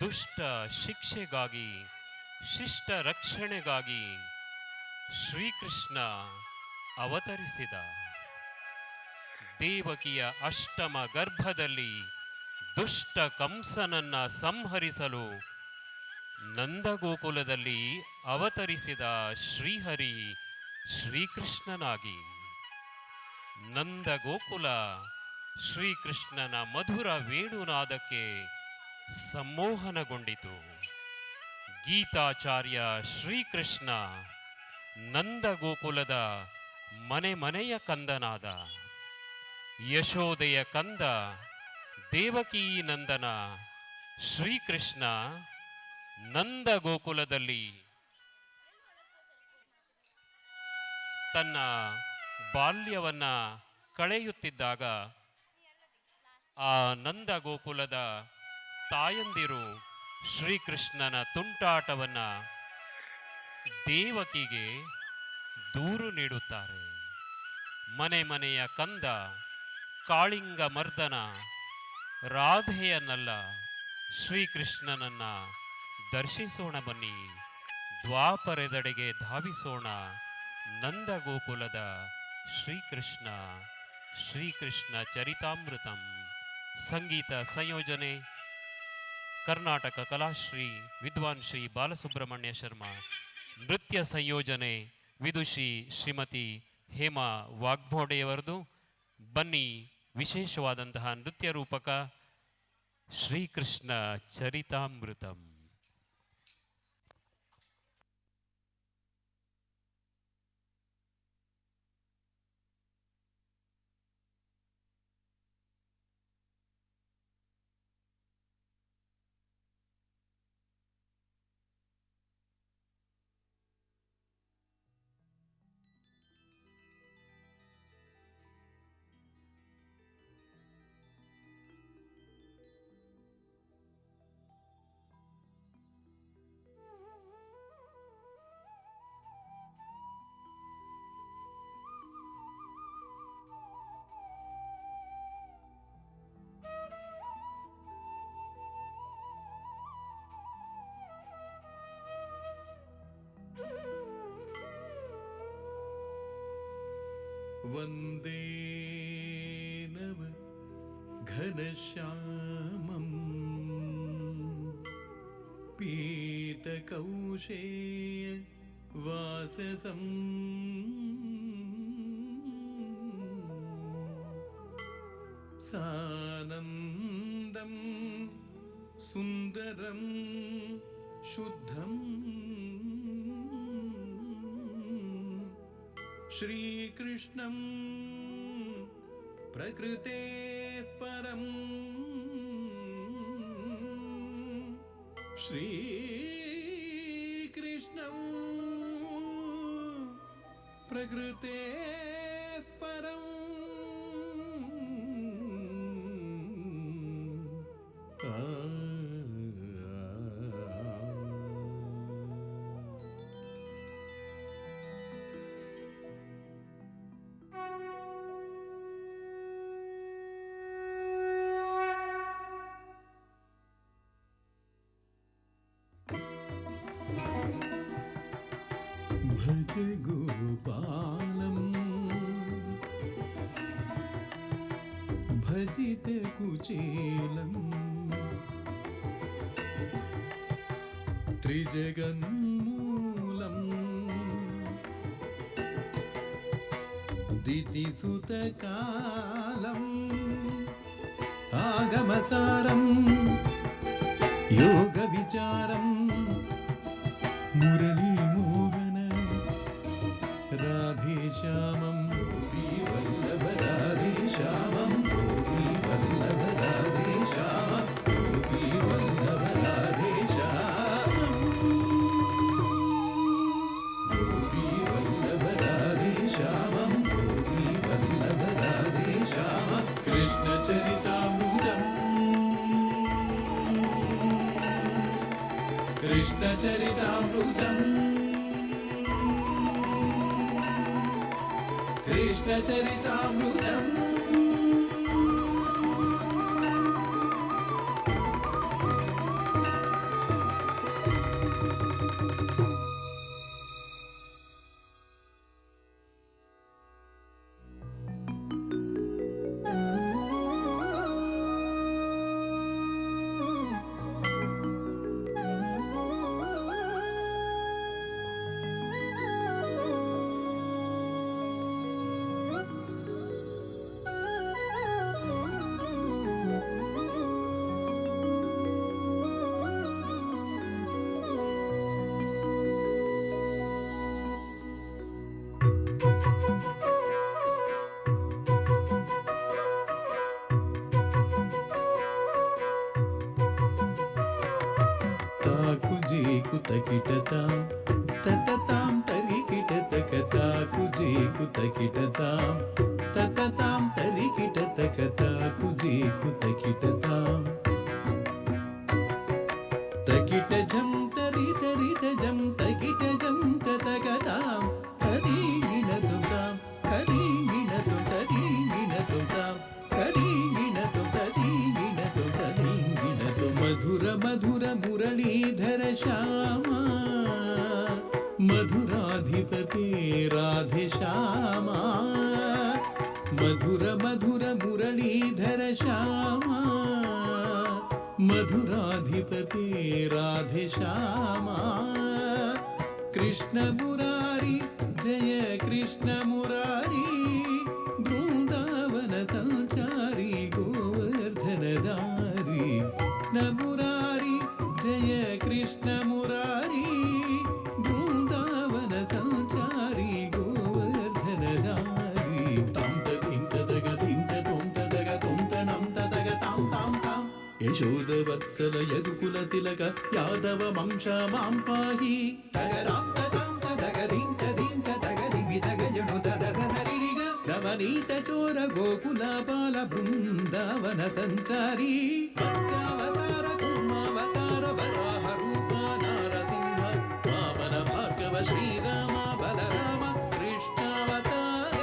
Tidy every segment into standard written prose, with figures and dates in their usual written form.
ದುಷ್ಟ ಶಿಕ್ಷೆಗಾಗಿ ಶಿಷ್ಟ ರಕ್ಷಣೆಗಾಗಿ ಶ್ರೀಕೃಷ್ಣ ಅವತರಿಸಿದ. ದೇವಕಿಯ ಅಷ್ಟಮ ಗರ್ಭದಲ್ಲಿ ದುಷ್ಟ ಕಂಸನನ್ನ ಸಂಹರಿಸಲು ನಂದಗೋಕುಲದಲ್ಲಿ ಅವತರಿಸಿದ ಶ್ರೀಹರಿ ಶ್ರೀಕೃಷ್ಣನಾಗಿ. ನಂದಗೋಕುಲ ಶ್ರೀಕೃಷ್ಣನ ಮಧುರ ವೇಣುನಾದಕ್ಕೆ ಸಮ್ಮೋಹನಗೊಂಡಿತು. ಗೀತಾಚಾರ್ಯ ಶ್ರೀಕೃಷ್ಣ ನಂದಗೋಕುಲದ ಮನೆ ಮನೆಯ ಕಂದನಾದ. ಯಶೋದೆಯ ಕಂದ ದೇವಕೀ ನಂದನ ಶ್ರೀಕೃಷ್ಣ ನಂದಗೋಕುಲದಲ್ಲಿ ತನ್ನ ಬಾಲ್ಯವನ್ನ ಕಳೆಯುತ್ತಿದ್ದಾಗ ಆ ನಂದಗೋಕುಲದ ತಾಯಂದಿರು ಶ್ರೀಕೃಷ್ಣನ ತುಂಟಾಟವನ್ನ ದೇವಕಿಗೆ ದೂರು ನೀಡುತ್ತಾರೆ. ಮನೆ ಮನೆಯ ಕಂದ ಕಾಳಿಂಗ ಮರ್ದನ ರಾಧೆಯನ್ನಲ್ಲ ಶ್ರೀಕೃಷ್ಣನನ್ನ ದರ್ಶಿಸೋಣ ಬನ್ನಿ, ದ್ವಾಪರದೆಡೆಗೆ ಧಾವಿಸೋಣ. ನಂದಗೋಕುಲದ ಶ್ರೀಕೃಷ್ಣ ಶ್ರೀಕೃಷ್ಣ ಚರಿತಾಮೃತಂ. ಸಂಗೀತ ಸಂಯೋಜನೆ ಕರ್ನಾಟಕ ಕಲಾಶ್ರೀ ವಿದ್ವಾನ್ ಶ್ರೀ ಬಾಲಸುಬ್ರಹ್ಮಣ್ಯ ಶರ್ಮಾ. ನೃತ್ಯ ಸಂಯೋಜನೆ ವಿದುಷಿ ಶ್ರೀಮತಿ ಹೇಮಾ ವಾಗ್ಮೋಡೆಯವರದು. ಬನ್ನಿ, ವಿಶೇಷವಾದಂತಹ ನೃತ್ಯ ರೂಪಕ ಶ್ರೀಕೃಷ್ಣ ಚರಿತಾಮೃತಂ. ವಂದೇ ನವ ಘನಶ್ಯಾಮಂ ಪೀತಕೌಶೇಯ ವಾಸಸಂ ಸಾನಂದಂ ಸುಂದರಂ ಶುದ್ಧಂ ಶ್ರೀಕೃಷ್ಣಂ ಪ್ರಕೃತೇಃ ಪರಂ ಶ್ರೀಕೃಷ್ಣಂ ಪ್ರಕೃತೇಃ ಪರಂ ಭಜ ಗೋಪಾಲಂ ಭಜಿತ ಕುಚೇಲಂ ತ್ರಿಜಗನ್ಮೂಲಂ ದಿತಿಸುತಕಾಲಂ ಆಗಮಸಾರಂ ಯೋಗ ವಿಚಾರಂ ಮುರಳಿ ಮೋಹನ ರಾಧೇಶ್ಯಾಮಂ ಗೋಪೀವಲ್ಲಭ ರಾಧೇಶ್ಯಾಮಂ ಗೋಪೀವಲ್ಲಭ ರಾಧೇಶ್ಯಾಮಂ ಗೋಪೀವಲ್ಲಭ ರಾಧೇಶ್ಯಾಮಂ ಗೋಪೀವಲ್ಲಭ ರಾಧೇಶ್ಯಾಮಂ ಗೋಪೀವಲ್ಲಭ ರಾಧೇಶ್ಯಾಮಂ ಕೃಷ್ಣ ಚರಿತಾಮೃತಂ ಕೃಷ್ಣ ಚರಿತಾಮೃತಂ ಕೃಷ್ಣ ಚರಿತಾಮೃತಂ ತಾಕುಜೀಕು ತಕಿಟತಾಂ ತತತಾಂ ತರಿಕಿಟ ತಕತಾಕುಜೀಕು ತಕಿಟತಾಂ ತತತಾಂ ತರಿಕಿಟ ತಕತಾಕುಜೀಕು ತಕಿಟತಾಂ ತಕಿಟ ಝಂ ತರಿ ತರಿತ ಜಂ ತಕಿಟ ಜಂ ತತಕತಾಂ ಕದೀಗಿಣ ತುತಾಂ ಕದೀಗಿಣ ತುತದೀಗಿಣ ತುತಾಂ ಕದೀಗಿಣ ತುತದೀಗಿಣ ತುತದೀಗಿಣ ತು ಮಧುರ ಮಧುರ ಮುರಳೀಧರ ಶ್ಯಾಮ ಮಧುರಾಧಿಪತಿ ರಾಧೆ ಶ್ಯಾಮ ಮಧುರ ಮಧುರ ಮುರಳೀಧರ ಶ್ಯಾಮ ಮಧುರಾಧಿಪತಿ ರಾಧೆ ಶ್ಯಾಮ ಕೃಷ್ಣ ಮುರಾರಿ ಜಯ ಕೃಷ್ಣ ಮುರಾರಿ ಬೃಂದಾವನ ಸಂಚಾರಿ ಗೋವರ್ಧನಧಾರಿ ಕೃಷ್ಣ ಮುರಾರಿ ಜಯ ಕೃಷ್ಣ ಮುರಾರಿ ಬೃಂದಾವನ ಸಂಚಾರಿ ಗೋವರ್ಧನಧಾರಿ ತಾಂ ತದಿಂ ತದಗ ದಿಂ ತದೊಂ ತದಗ ತೊಂ ತಣಂ ತದಗ ತಾಂ ತಾಂ ತಾಂ ಯಶೋದ ವತ್ಸಲ ಯದುಕುಲ ತಿಲಕ ಯಾದವ ವಂಶ ಮಾಂ ಪಾಹಿ ತಗರಾಂ ತದಾಂ ತದಗ ದಿಂ ತದಿಂ ತದಗ ದಿವಿ ತಗಯಣು ತದಸ ನರಿರಿಗ ರಮಣೀತ ಚೋರ ಗೋಕುಲ ಬಾಲ ಬೃಂದಾವನ ಸಂಚಾರಿ ಮತ್ಸ್ಯಾವತಾರ ಕೂರ್ಮಾವತಾರ ವರಾಹ ರೂಪ ನಾರಸಿಂಹ ವಾಮನ ಭಾರ್ಗವ ಶ್ರೀರಾಮ ಬಲರಾಮ ಕೃಷ್ಣಾವತಾರ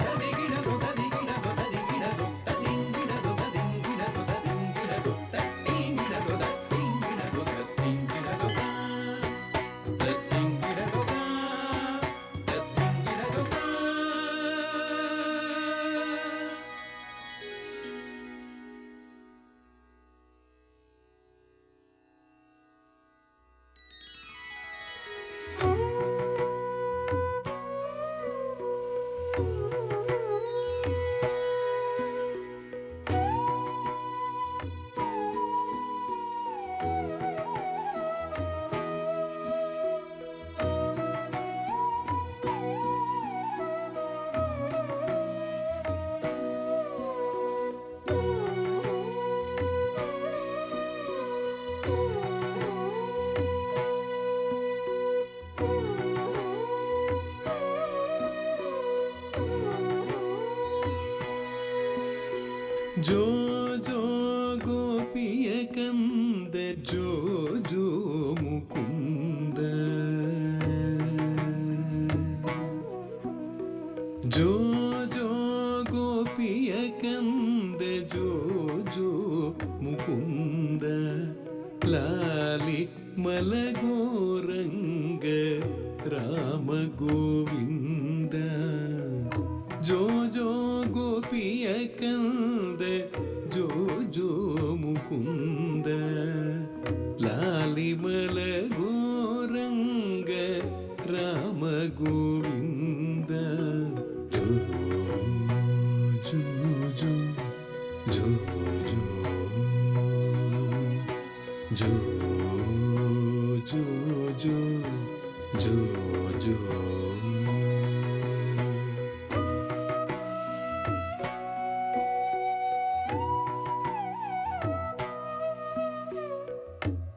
ತದಿಗಿಡ ತದಿಗಿಡ ತದಿಗಿಡ ತದಿಂಗಿಡ ತದಿಂಗಿಡ ತದಿಂಗಿಡ ತಟ್ಟಿಂಗಿಡ ತಟ್ಟಿಂಗಿಡ ತಟ್ಟಿಂಗಿಡ ತತ್ತಿಂಗಿಡ ತತ್ತಿಂಗಿಡ जो जो गोपिय कंद जो जो मुकुंद जो जो गोपिय कंद जो जो मुकुंद लाली मलगोरंग राम गोविंद जो जो गोपिय कंद जो जो मुकुंद लाली मल गोरंग राम गोविंद जो जो जो जो जो जो जो जो जो जो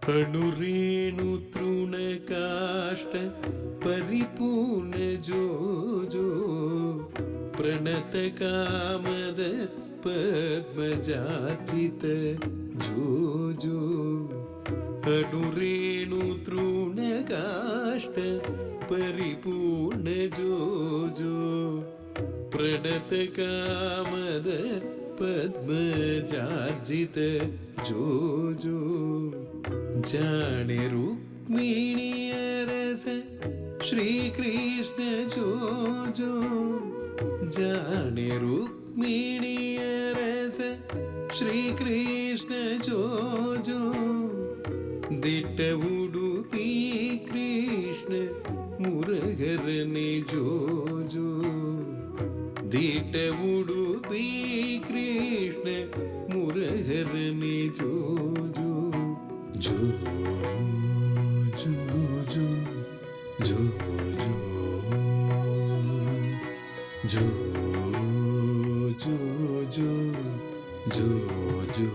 अणुरेणु तृणकाष्ठ परिपूर्ण जो जो प्रणत कामद पद्मजाचित जो जो अणुरेणु तृणकाष्ठ परिपूर्ण जो जो प्रणत कामद पद्मजार्जित जो जो जाने रुक्मिणीय रस श्री कृष्ण जो जो जाने रुक्मिणीय रस श्री कृष्ण जो जो दिट्ट उडुपी कृष्ण मुरहरने जो जो दिट्ट उडुपी कृष्ण मुरहरने जो जो जो जो जो जो जो जो जो जो जो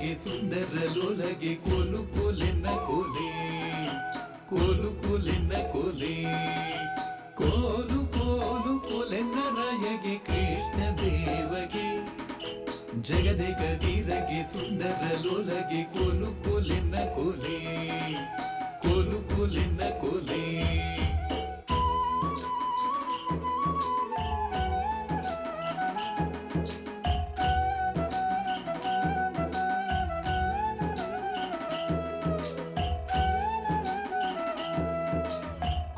ವೀರಗೆ ಸುಂದರ ಲೋಲಗೆ ಕೋಲು ಕೋಲೆನ್ನ ಕೋಲೆ ಕೋಲು ಕೋಲೆನ್ನ ಕೋಲೆ ಕೋಲು ಕೋಲು ಕೋಲೆನ್ನ ರಾಯಗೆ ಕೃಷ್ಣ ದೇವಗೆ ಜಗದೇಕ ವೀರಗೆ ಸುಂದರ ಲೋಲಗೆ ಕೋಲು ಕೋಲೆನ್ನ ಕೋಲೆ ಕೋಲು ಕೋಲೆನ್ನ ಕೋಲೆ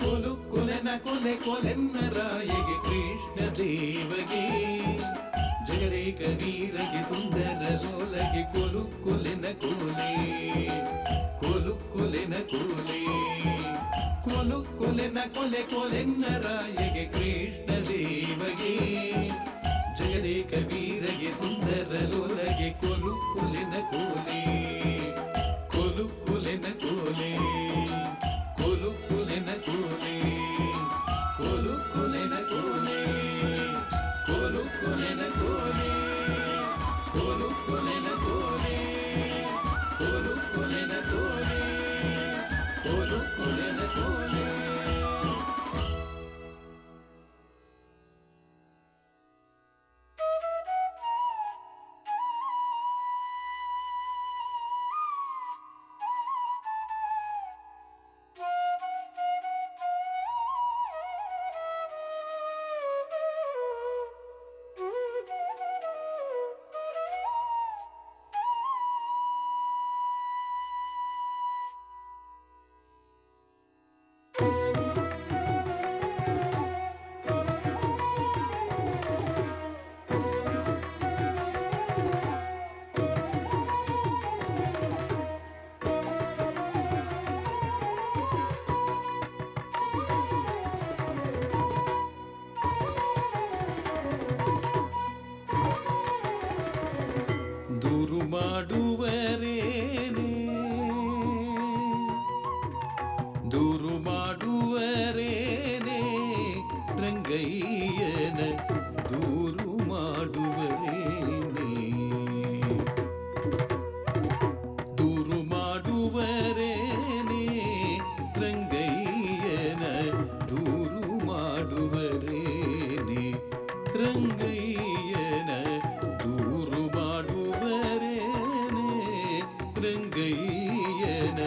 ಕೋಲು ಕೊಲೆನ ಕೊಲೆ ಕೊಲೆನ್ನ ರಾಯಗೆ ಕೃಷ್ಣ ದೇವಗೆ ಜಗರೇಕ ವೀರಗೆ ಸುಂದರ ಲೋಲಗೆ ಕೋಲು ಕೊಲೆನ ಕೋಲೆ ಕೋಲು ಕೊಲೆನ ಕೋಲೆ ಕೋಲು ಕೊಲೆನ ಕೊಲೆ ಕೊಲೆನ್ನ ರಾಯಗೆ ಕೃಷ್ಣ ದೇವಗೆ ಜಗರೇಕ ವೀರಗೆ ಸುಂದರ ಲೋಲಗೆ ಕೋಲು ಕೊಲೆನ ಕೋಲೆ ಕೋಲು ಕೊಲೆನ ಕೋಲೆ ಕೋಲು ಕೊಲೆನ ಕೋಲೆ ಕೋಲು ಕೊಲೆನ ಕೋಲೆ ಕೋಲು ಕೊಲೆನ ಕೋಲೆ ಕೋಲು ಕೊಲೆನ ಕೋಲೆ ಕೋಲು ಕೊಲೆನ ಕೋಲೆ ಕೋಲು ಕೊಲೆನ ಕೋಲೆ ದೂರು ಮಾಡುವರೇನೆ ದೂರು ಮಾಡುವರೇನೆ ರಂಗಯ್ಯನ ದೂರು ಮಾಡುವರೇನೆ ದೂರು ಮಾಡುವರೇನೆ ರಂಗಯ್ಯನ ದೂರು ಮಾಡುವರೇನೆ ರಂಗಯ್ಯನ ದೂರು ಮಾಡುವರೇನೆ ರಂಗಯ್ಯನ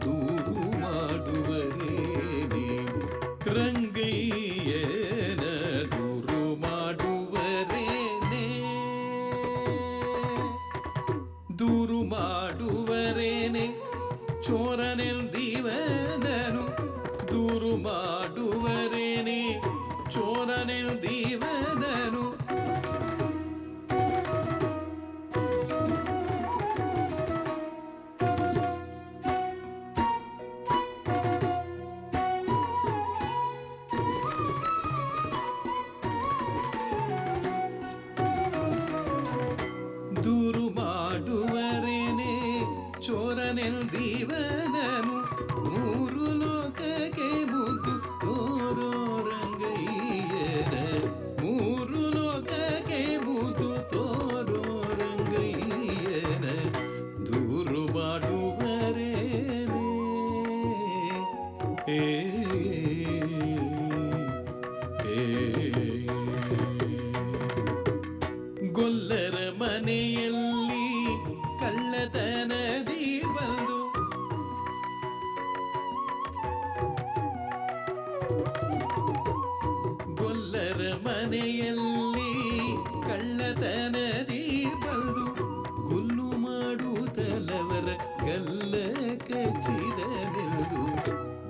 ದೂರು ಮಾಡುವರೇನೆ ರಂಗಯ್ಯನ ದೂರು ಮಾಡುವರೇನೆ ದೂರು ಮಾಡುವರೇನೆ ಚೋರನೆಂದಿವನನು ದೂರು ಮಾಡುವರೇನೆ ಚೋರನೆಂದಿವನನು ದೂರು ಮಾಡುವರೇನೆ ಚೋರನೆಂದಿವನನು ಮೂರು ಲೋಕಕ್ಕೆ ಮುದ್ದು ತೋರೋ ರಂಗಯ್ಯನ ಮೂರು ಲೋಕಕ್ಕೆ ಮುದ್ದು ತೋರೋ ರಂಗಯ್ಯನ ದೂರು ಮಾಡುವರೇನೆ ಏ ಗೊಲ್ಲರ ಮನೆಯಲ್ಲಿ ಕಳ್ಳತನದಿ ಬಂದು ಗೊಲ್ಲರ ಮನೆಯಲ್ಲಿ ಕಳ್ಳತನದಿ ಬಂದು ಗುಲ್ಲು ಮಾಡುತ್ತಲವರ ಗಲ್ಲ ಕಚ್ಚಿದನೆಂದು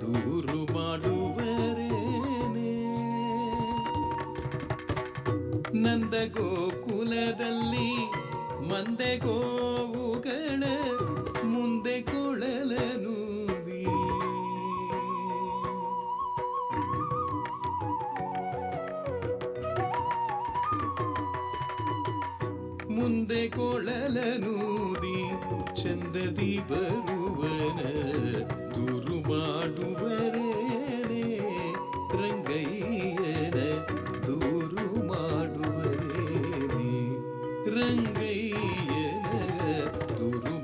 ದೂರು ಮಾಡುವರೇನೆ ನಂದ ಗೋಕುಲದಲ್ಲಿ ಮಂದೆ ಗೋವುಗಳ ಮುಂದೆ ಕೊಳಲನೂದಿ ಮುಂದೆ ಕೊಳಲನೂದಿ ಚಂದದಿ ಬರುವನ ದೂರು ಮಾಡುವರೇನೆ ರಂಗಯ್ಯನ ದೂರು ಮಾಡುವರೇನೆ ರಂಗಯ್ಯನ ದೂರು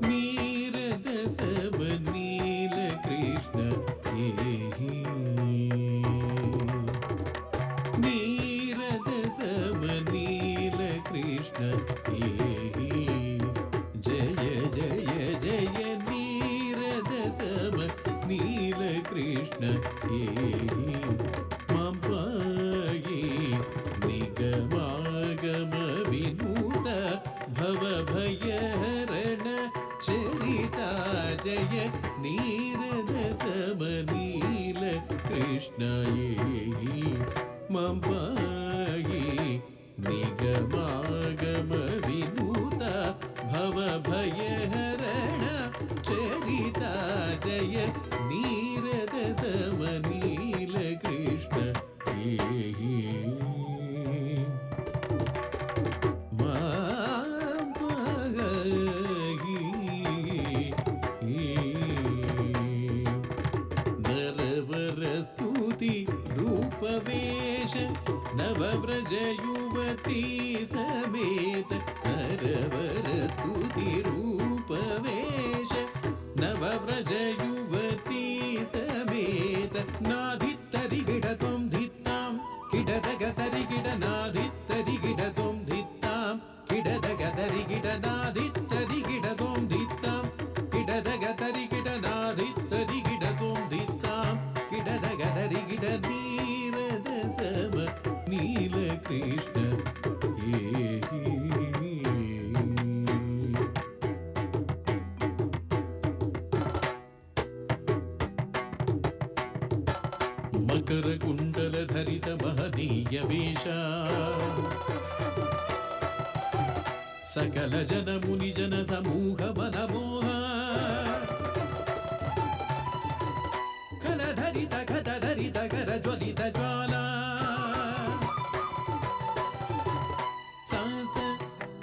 ನೀರದ ಸಮ ನೀಲ ಕೃಷ್ಣ ನೀರದ ಸಮ ನೀಲ ಕೃಷ್ಣ ಜಯ ಜಯ ಜಯ ನೀರದ ಸಮ ನೀಲ ಕೃಷ್ಣ ಮಾಂಪಾಯಿ ನಿಗಮಾಗಮ ವಿನೂತ ಭವ ಭಯಹರಣ ಚರಿತಾ ಜಯ ನೀರದ ಸಮ ನೀಲ ಕೃಷ್ಣ ಮಾಂಪಾಯಿ ನಿಗಮಾಗಮ ವಿನೂತ ಭವ ಭಯಹರಣ ಚರಿತಾ ಜಯ ನೀರದ ಸಮ ನೀಲ ಕೃಷ್ಣ ನರವರ ಸ್ತುತಿ ರೂಪವೇಶ ನವವ್ರಜ ಯುವತಿ ಸಮೇತ ನರವರ ಸ್ತುತಿ ರೂಪವೇಶ ನವವ್ರಜ ಯುವತಿ ಸಮೇತ ನಾಧಿತ್ತರಿ ಗಿಡ ತ್ವಂ ಧಿತ್ತಾಂ ಕಿಡದಗ ತರಿ ಗಿಡ ನಾಧಿತ್ತರಿ ಗಿಡ ತ್ವಂ ಧಿತ್ತಾಂ ಕಿಡದಗ ತರಿ ಗಿಡ ನಾಧಿತ್ತರಿ ಗಿಡ ತ್ವಂ ಧಿತ್ತಾಂ ಕಿಡದಗ ತರಿ ಗಿಡ ನಾಧಿತ್ತರಿ ಗಿಡ ತ್ವಂ ಧಿತ್ತಾಂ ಕಿಡದಗ ತರಿ ಗಿಡ ನೀರದ ಸಮ ನೀಲ ಕೃಷ್ಣ ಮಕರ ಕುಂಡಲ ಧರಿತ ಮಹನೀಯ ವೇಷ ಸಕಲ ಜನ ಮುನಿ ಜನ ಸಮೂಹ ಮನಮೋಹ ಕಲ ಧರಿತ ಖತ ಧರಿತ ಕರ ಜ್ವಲಿತ ಜ್ವಾಲಾ ಸಾಸ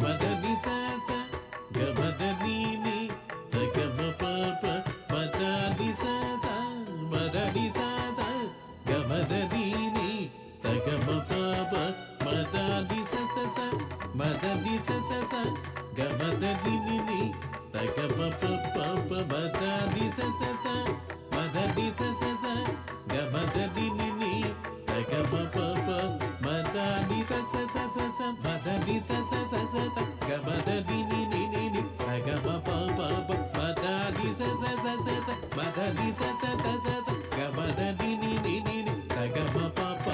ಮದನಿ ಸಾಸ ಗಮದ ನೀನಿ ತಗಮ ಪಾಪ ಮದಾನಿ ಸಾಸ ಮದನಿ ಸಾಸ ಗಮದ ನೀನಿ ತಗಮ ಪಾಪ ಮದಾನಿ ಸಸ ಮದನಿ ಸಸ ಗಮದ ನೀನಿ ತಗಮ ಪಾಪ ಮದಾನಿ ಸಸ ಮದನಿ ಸಸ ಗಮದ ನೀನಿ ತಗಮ ಪಾಪ ಮದಾನಿ ಸಸ ಮದನಿ ಸಸ ಗಮದ ನೀನಿ ತಗಮ ಪಾಪ ಮದಾನಿ ಸಸ ಮದನಿ ಸಸ ಗಮದ ನೀನಿ ತಗಮ ಪಾಪ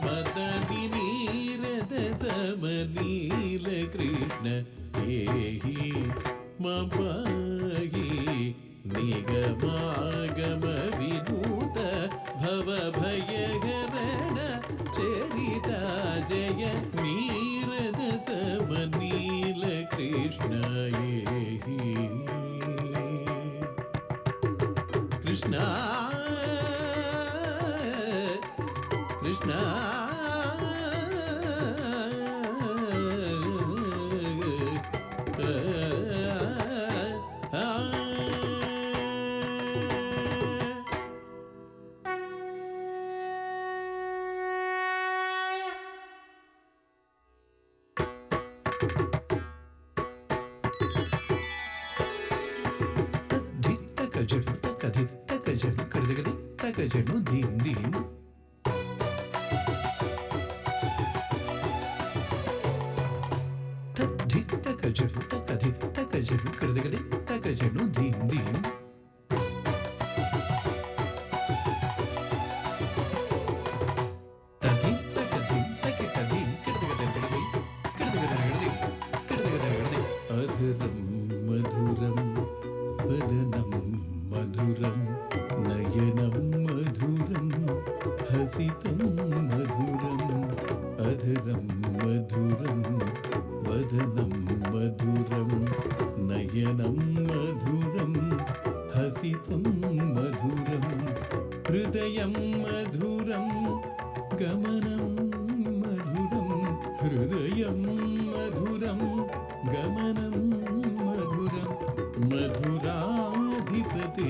ಮದಾನಿ ನೀರದ ಸಮ ನೀಲ ಕೃಷ್ಣ ಮಾಂಪಾಯಿ ನಿಗಮಾಗಮ ವಿನೂತ ಭವ ಭಯಹರಣ ಚರಿತಾ ಜಯ ನೀರದ ಸಮ ನೀಲ ಕೃಷ್ಣ ಕೃಷ್ಣ ಕೃಷ್ಣ ಜನು ಧೀಮ್ ಧೀಮ್ ತಕ ಜನು ಕರೆದಗಡೆ ತಕ ಜನು ಧೀಮ್ ಧೀಮ್ అధరం మధురం వదనం మధురం నయనం మధురం హసితం మధురం అధరం మధురం వదనం మధురం నయనం మధురం హసితం మధురం హృదయం మధురం గమనం హృదయం మధురం గమనం మధురం మధురాధిపతే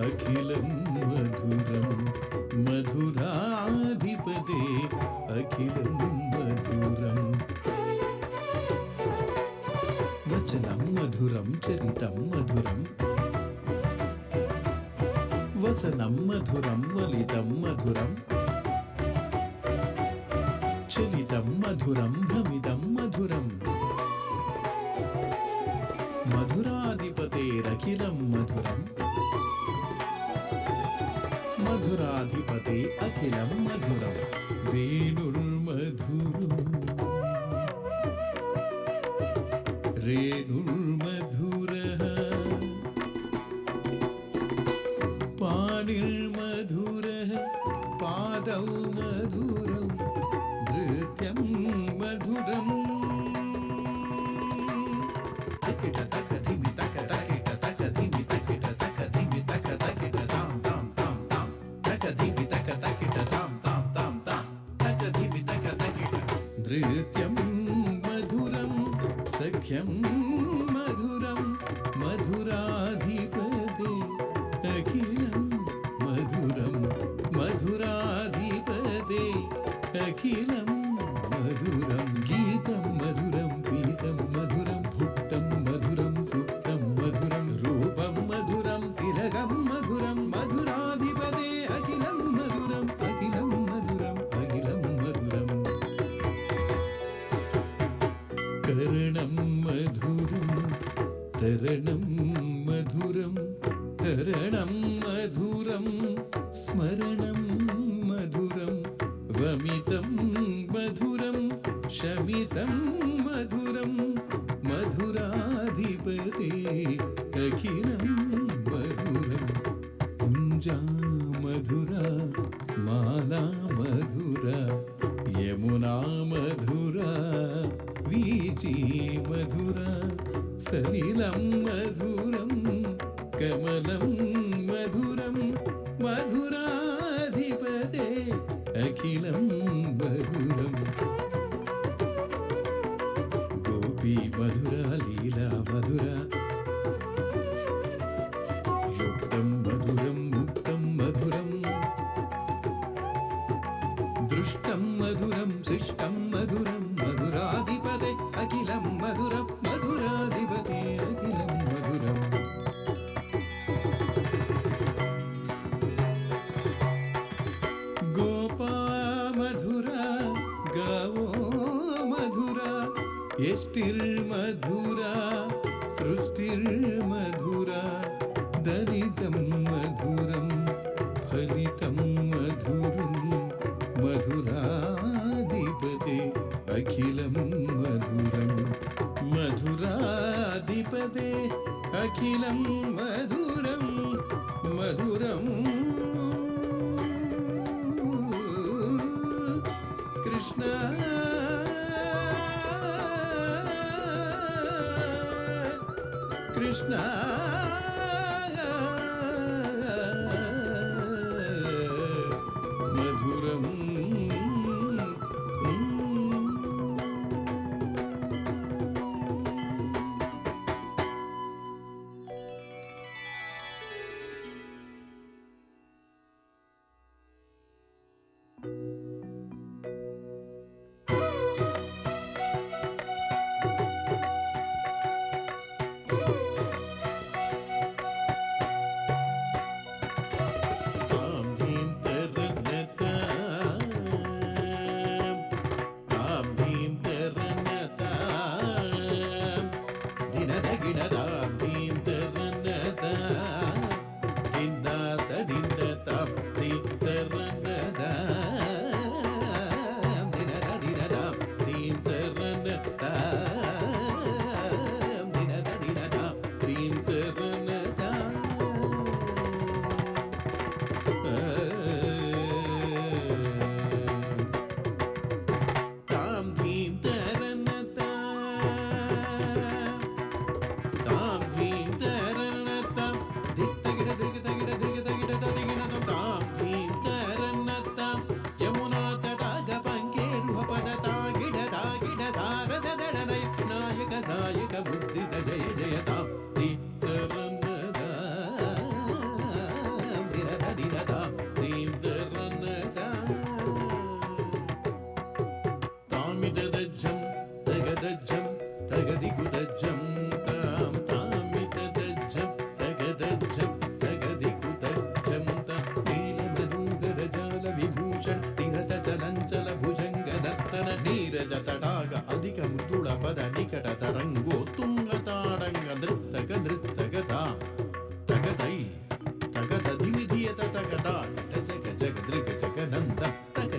అఖిలం మధురం మధురాధిపతే అఖిలం మధురం వచనం మధురం చరితం మధురం వసనం మధురం వలితం మధురం చలితం మధురం భ్రమితం మధురం మధురాధిపతేరఖిలం మధురం మధురాధిపతే అఖిలం మధురం వేణుర్మధురం రేణుర్మధురః పాణిర్మధురః పాదౌ మధురం నృత్యం మధురం తకిట తక ధిమి తక తకిట తక ధిమి తకిట తక ధిమి తక తకిట తాం తాం తాం తాం తక ధిమి తక తకిట తాం తాం తాం తాం తక ధిమి తక తకిట నృత్యం మధురం సఖ్యం మధురం మధురాధిపతే అఖిలం మధురం మధురాధిపతే అఖిలం మధురం గీతం మధురం పీతం మధురం భుక్తం మధురం సుప్తం మధురం రూపం మధురం తిలకం మధురం మధురాధిపతే అఖిలం మధురం అఖిలం మధురం అఖిలం మధురం కరణం మధురం తరణం మధురం తరణం మధురం స్మరణం మధురం వమితం మధురం శమితం మధురం మధురాధిపతే అఖిలం మధురం కుంజా మధురా మాలా మధురా యమునా మధురా వీచీ మధురా సలిలం మధురం కమలం మధురం మధురాధిపతే అఖిలం మధురం గోపీ మధురా లీలా మధురా యుక్తం మధురం ముక్తం మధురం దృష్టం మధురం శిష్టం మధురం మధురాధిపతే అఖిలం మధురం మధురాధిపతే అఖిలం మధురం గోపా మధురా గావో మధురా యష్టిర్మధురా సృష్టిర్మధురా దరితం మధురం ఫలితం మధురం మధురాధిపతే అఖిలం మధురం మధురాధిపతే అఖిలం మధురం మధురం కృష్ణ కృష్ణ మధురం ಧನಿಕ ಮುದ್ರಿತ ಜಯ ಜಯತಾಂ ದೀಪ್ತರನ್ನದ ದಿರದ ದಿರದ ದೀಪ್ತರನ್ನದ ತಾಮಿದಜ್ಜಂ ತಗದಜ್ಜಂ ತಗದಿಗುದಜ್ಜಂ ತಾಂ ತಾಮಿದಜ್ಜಂ ತಗದಜ್ಜಂ ತಗದಿಗುದಜ್ಜಂ ತಾಂ ನೀಲಮನೋಹರ ಜಾಲ ವಿಭೂಷಣ ತಿರತ ಚಲಂಚಲ ಭುಜಂಗ ದತ್ತನ ನೀರಜ ತಡಾಗ ಅಧಿಕ ಮೃದುಳ ಪದ ನಿಕಟ ತರಂಗೋ ತುಂಗ ತಾಡಂಗ ನೃತ್ತಕ ನೃತ್ತಗತ ತಗದೈ ತಗದ ಧಿಮಿಧಿಯತ ತಗದ ಜಗ ಜಗ ದೃಗ ಜಗನಂದ ತಗ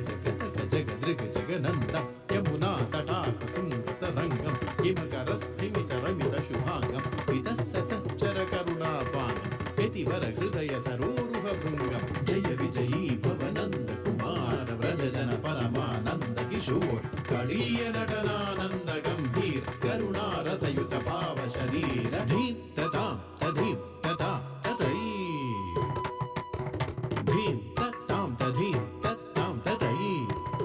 ಜಗ ದೃಗ ಜಗನಂದ ಯಮುನಾ ತಟಾಕ ತುಂಗ ತರಂಗಂ ಹಿಮಕರ ಸ್ಥಿಮಿತ ರಮಿತ ಶುಭಾಂಗಂ ವಿತಸ್ತತಶ್ಚರ ಕರುಣಾಪಾನಂ ಯತಿವರ ಹೃದಯ ಸರೋರುಹ ಭೃಂಗಂ ಜಯ ವಿಜಯೀ ಭವನಂದ ಕುಮಾರ ವ್ರಜಜನ ಪರಮಾನಂದ ಕಿಶೋರ್ ಕಳೀಯ ನಟನಾನಂದ ಗಂಭೀರ ಕರುಣಾರಸಯುತ ಭಾವ ಶರೀರ ಧೀಂ ತತಾಂ ತಧೀಂ ತಥಾ ತಥೈ ಧೀಂ ತತ್ತಾಂ ತಧೀಂ ತತ್ತಾಂ ತಥೈ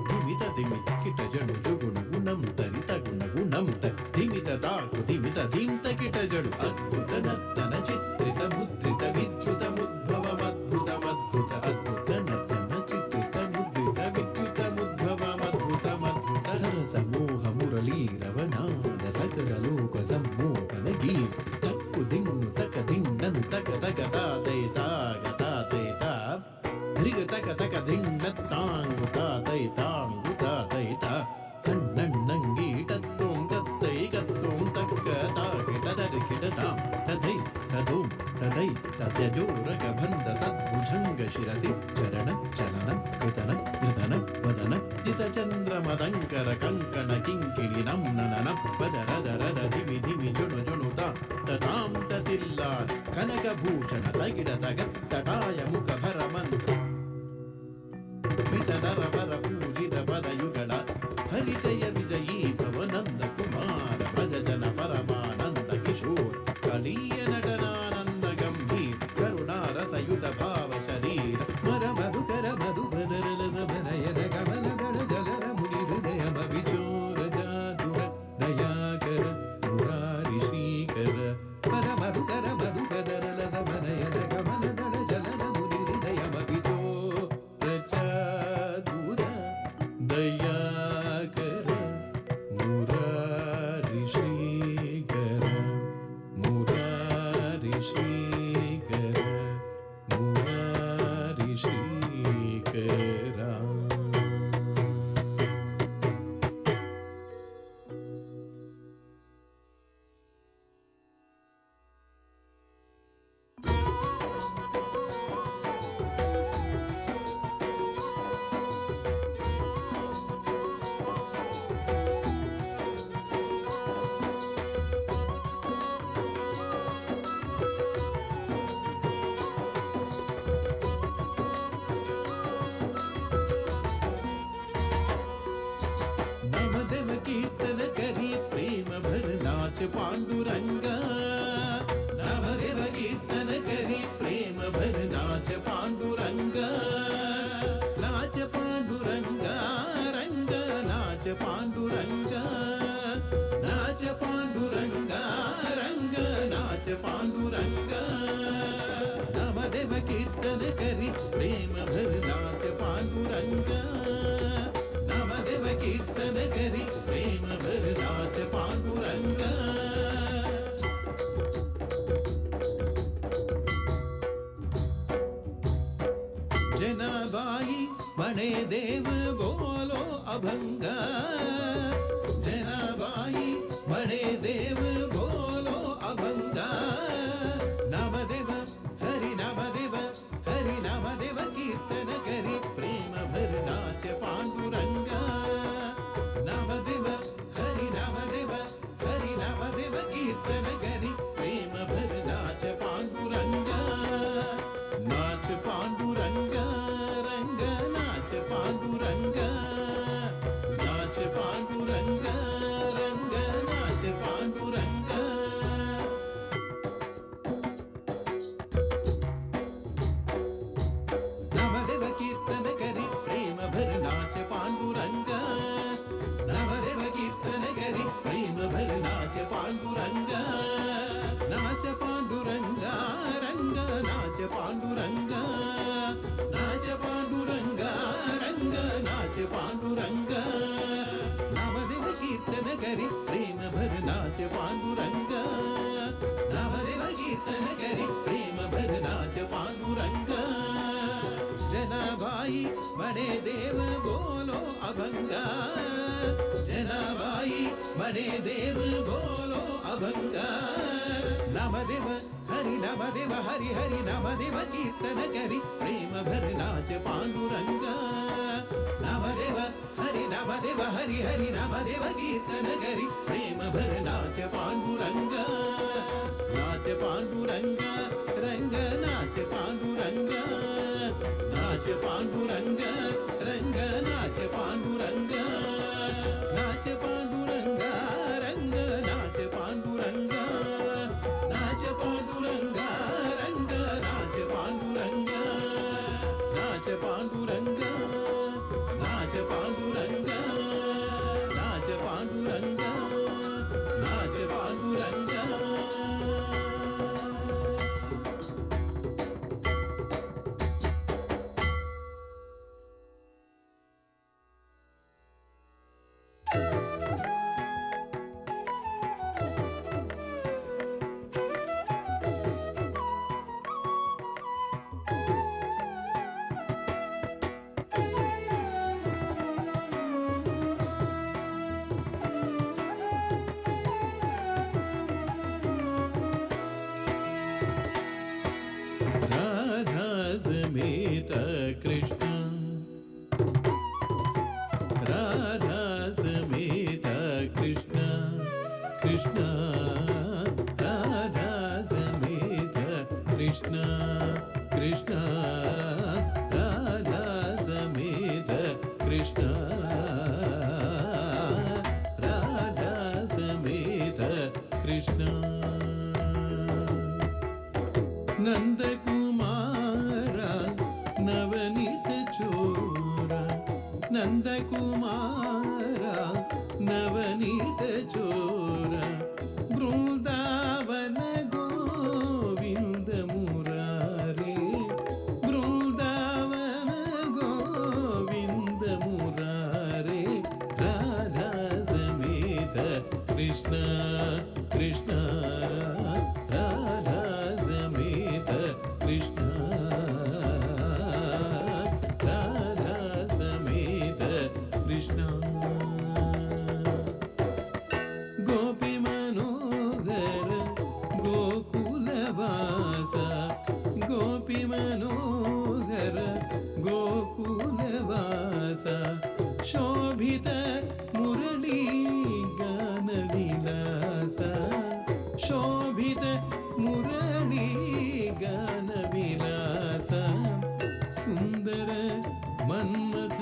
ಧಿಮಿತ ಧಿಮಿತ ಕಿಟ ಜಡು ಜುಗುಣ ಗುಣಂ ತರಿತ ಗುಣ ಗುಣಂ ಧಿಮಿತ ತಾಕು ಧಿಮಿತ ಧೀಂತ ಕಿಟ ಜಡು ಅದ್ಭುತ ನರ್ತನ ಚಿತ್ರಿತ ಮುದ್ರಿತ ವಿದ್ಯುತ ಮುದ್ಭವ ಮದ್ಭುತ ಮದ್ಭುತ ಅದ್ಭುತ ನರ್ತನ ಚಿತ್ರಿತ ಮುದ್ರಿತ ವಿದ್ಯುತ ಮುದ್ಭವ ಮದ್ಭುತ ಮದ್ಭುತ ಸರಸ ಮೋಹ ಮುರಳೀ ರವನಾದ ಸಕಲ ಲೋಕ ಸಮ್ಮೋಹನ ಗೀ ತಕ್ಕು ದಿಣ್ಣು ತಕ ದಿಣ್ಣಂ ತಕ ತಕ ತಾತೈ ತಾಗತಾತೈ ತಾ ಧ್ರಿಗ ತಕ ತಕ ದಿಣ್ಣ ತಾಂಗು ತಾತೈ ತಾಂಗು ತಾತೈ ತಾ ತಣ್ಣಣ್ಣಂಗೀಟತ್ತೋಂ ತತ್ತೈ ಕತ್ತೋಂ ತಕ್ಕ ತಾಕಿಟ ತರಿಕಿಟ ತಾಂ ತಥೈ ತದೋಂ ತದೈ ತದ್ಯಜೋರಗ ಬಂದ ತದ್ಭುಜಂಗ ಶಿರಸಿ ಚರಣ ಚಲನ ಕೃತನ ಧೃತನ ವದನ ಜಿತ ಚಂದ್ರ ಮದಂಕರ ಕಂಕಣ ಕಿಂಕಿಣಿ ನಂ ನನ ಬದರ ದರದ ಧಿಮಿ ಧಿಮಿ ಜುಣು ಜುಣುತ ತತಾಂ ತತಿಲ್ಲ ಕನಕ ಭೂಷಣ ತಗಿಡ ತಗ ತಟಾಯ ಮುಖ ಭರಮಂತ ಮಿತನರ ಪರ ಪೂಜಿತ ಪದಯುಗಳ ಹರಿಜಯ ವಿಜಯೀ ಭವನಂದ ಕುಮಾರ ಭಜಜನ ಪರಮಾನಂದ ಕಿಶೋರ್ ಕಳೀಯ ನಟನಾನಂದ ಗಂಭೀರ ಕರುಣಾರಸಯುತ ಭಾವ ಶರೀರ ಮರ ಮಧುಕರ ಮಧುಬದರಲ ಸಮನಯನ ಕಮಲದಳ ಜಲರ ಮುನಿ ಹೃದಯ ವಿಜೋರ ಜಾದುರ ದಯಾಕರ ಮುರಾರಿ ಶ್ರೀಕರ ಮರ ಮಧುಕರ ಮಧುಬದರಲ ಸಮನಯನ ಕಮಲದಳ ಜಲರ ಮುನಿ ಹೃದಯ ವಿಜೋರ ಜಾದುರ ದಯಾಕರ ಮುರಾರಿ ಶ್ರೀಕರ ಮುರಾರಿ ಶ್ರೀಕರ ಮುರಾರಿ ಶ್ರೀಕರ नमदेव कीर्तन करी प्रेम भर नाच पांडुरंग नमदेव कीर्तन करी प्रेम भर नाच पांडुरंग नाच पांडुरंग रंग नाच पांडुरंग नाच पांडुरंग रंग नाच पांडुरंग नमदेव कीर्तन करी प्रेम भर नाच पांडुरंग नमदेव कीर्तन करी प्रेम भर नाच पांडुरंग जनाबाई बड़े देव बोलो अभंग जनाबाई बड़े देव बोलो अभंग नमदेव हरि नमदेव कीर्तन करी प्रेम भर नाच पांडुरंग नम नाच पांडुरंग नामदेव कीर्तन करी प्रेम भर नाच पांडुरंग जनाबाई बड़े देव बोलो अभंगा जनाबाई बड़े देव बोलो अभंगा नामदेव हरि हरि नामदेव कीर्तन करी प्रेम भर नाच पांडुरंग नामदेव हरि हरि नामदेव कीर्तन करी प्रेम भर नाच पांडुरंग रंग नाच पांडुरंग नाच पांडुरंग रंग नाच पांडुरंग नाच पांडुरंग रंग नाच पांडुरंग नाच पांडुरंग रंग नाच पांडुरंग नाच पांडुरंग नाच पांडुरंग नाच पांडुरंग नाच पांडुरंग समेत कृष्ण राधा समेत कृष्ण कृष्ण राधा समेत कृष्ण कृष्ण राधा समेत कृष्ण राधा समेत कृष्ण नंद नवनीत चोरा नंद कुमारा नवनीत चोरा बृंदावन गोविंद मुरारे बृंदावन गोविंद मुरारे राधा समेत कृष्ण कृष्ण राधा समेत कृष्ण कृष्ण गोपी मनोहर गोकुलवासा गोपी मनोहर गोकुलवासा शोभित मुरली गान विलासा शोभित मुरली गान विलासा सुंदर मन्मथ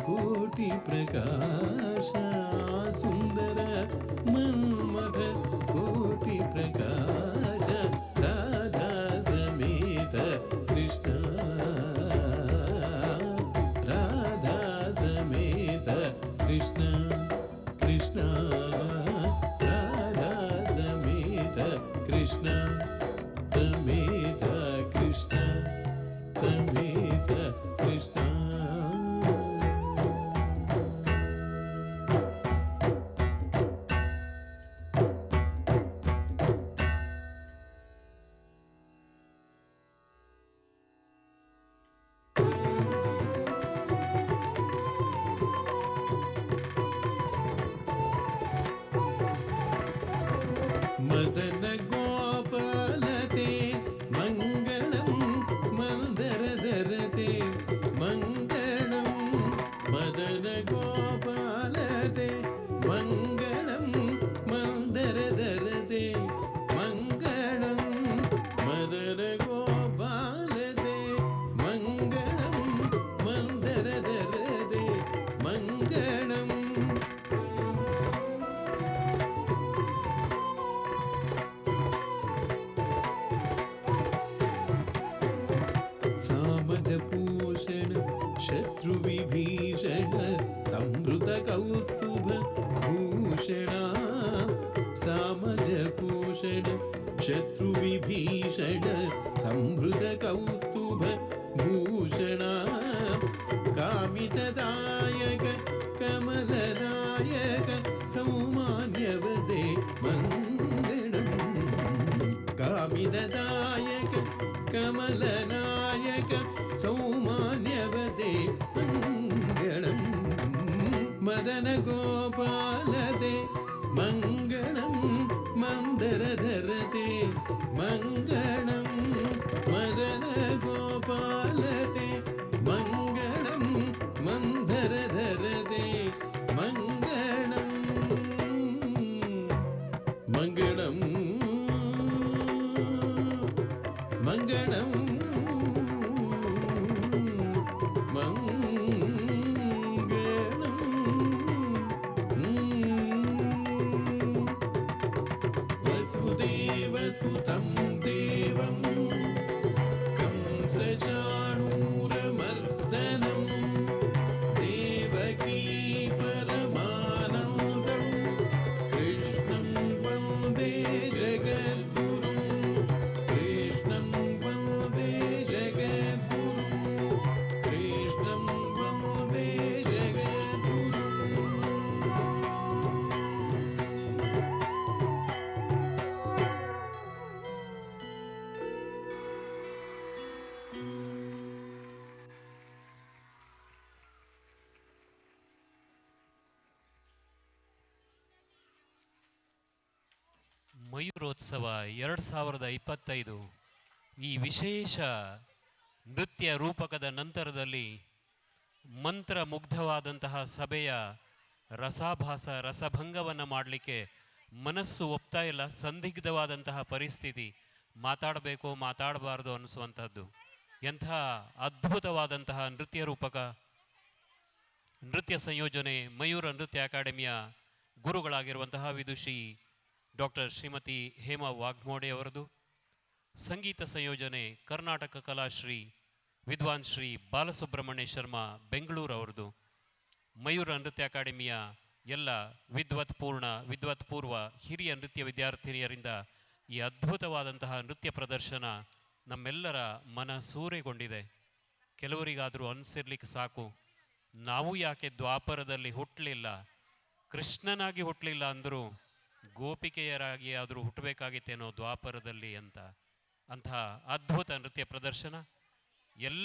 कोटि प्रकाश सुंदर मन्मथ कोटि प्रकाश राधा समेत कृष्ण राधा समेत कृष्ण कृष्ण राधा समेत कृष्ण समेत कृष्ण समेत कृष्ण मदन गोपालते मंगलम मंदरधरते मंगलम मदन गोपालते मंगलम मंदरधरते मंगलम मदन गोपालते मंगलम मंदरधरते मंगलम पूषण शत्रु विभीषण अमृत कौस्तुभ भूषण सामज पूषण शत्रु विभीषण अमृत कौस्तुभ भूषण कामितदायक कमलदायक ಸೌಮಾನ್ಯವದೇ ಮಂಗಳಂ ಕಾಮಿದದಾಯಕ ಕಮಲನಾಯಕ ಸೌಮಾನ್ಯವದೇ ಮಂಗಳಂ ಮದನ ಗೋಪಾಲದೆ ಮಂಗಳಂ ಮಂದರಧರತೆ ಮಂಗಳಂ ಮದನ ಗೋಪಾಲತೆ ಮಂಗಳಂ ಮಂದರಧರತೆ ಮಂಗಳಂ ಮಂಗಳಂ ಮಂಗಳಂ वसुदेवसुतं देवं कंसचाणूरमर्दनं देवकी परमानन्दं कृष्णं वन्दे जगद्गुरुं कृष्णं वन्दे जगद्गुरुं कृष्णं वन्दे जगद्गुरुम् ಮಯೂರೋತ್ಸವ 2025 ಈ ವಿಶೇಷ ನೃತ್ಯ ರೂಪಕದ ನಂತರದಲ್ಲಿ ಮಂತ್ರಮುಗ್ಧವಾದಂತಹ ಸಭೆಯ ರಸಾಭಾಸ ರಸಭಂಗವನ್ನು ಮಾಡಲಿಕ್ಕೆ ಮನಸ್ಸು ಒಪ್ತಾ ಇಲ್ಲ. ಸಂದಿಗ್ಧವಾದಂತಹ ಪರಿಸ್ಥಿತಿ, ಮಾತಾಡಬೇಕು ಮಾತಾಡಬಾರ್ದು ಅನ್ನಿಸುವಂಥದ್ದು. ಎಂಥ ಅದ್ಭುತವಾದಂತಹ ನೃತ್ಯ ರೂಪಕ, ನೃತ್ಯ ಸಂಯೋಜನೆ ಮಯೂರ ನೃತ್ಯ ಅಕಾಡೆಮಿಯ ಗುರುಗಳಾಗಿರುವಂತಹ ವಿದುಷಿ ಡಾಕ್ಟರ್ ಶ್ರೀಮತಿ ಹೇಮಾ ವಾಘ್ಮೋಡೆ ಅವರದು. ಸಂಗೀತ ಸಂಯೋಜನೆ ಕರ್ನಾಟಕ ಕಲಾಶ್ರೀ ವಿದ್ವಾನ್ ಶ್ರೀ ಬಾಲಸುಬ್ರಹ್ಮಣ್ಯ ಶರ್ಮಾ ಬೆಂಗಳೂರು ಅವರದು. ಮಯೂರ ನೃತ್ಯ ಅಕಾಡೆಮಿಯ ಎಲ್ಲ ವಿದ್ವತ್ಪೂರ್ವ ಹಿರಿಯ ನೃತ್ಯ ವಿದ್ಯಾರ್ಥಿನಿಯರಿಂದ ಈ ಅದ್ಭುತವಾದಂತಹ ನೃತ್ಯ ಪ್ರದರ್ಶನ ನಮ್ಮೆಲ್ಲರ ಮನ ಸೂರೆಗೊಂಡಿದೆ. ಕೆಲವರಿಗಾದರೂ ಅನಿಸಿರ್ಲಿಕ್ಕೆ ಸಾಕು, ನಾವು ಯಾಕೆ ದ್ವಾಪರದಲ್ಲಿ ಹುಟ್ಟಲಿಲ್ಲ, ಕೃಷ್ಣನಾಗಿ ಹುಟ್ಟಲಿಲ್ಲ ಅಂದರೂ ಗೋಪಿಕೆಯರಾಗಿ ಆದರೂ ಹುಟ್ಟಬೇಕಾಗಿತ್ತೇನೋ ದ್ವಾಪರದಲ್ಲಿ ಅಂತ. ಅಂತಹ ಅದ್ಭುತ ನೃತ್ಯ ಪ್ರದರ್ಶನ ಎಲ್ಲ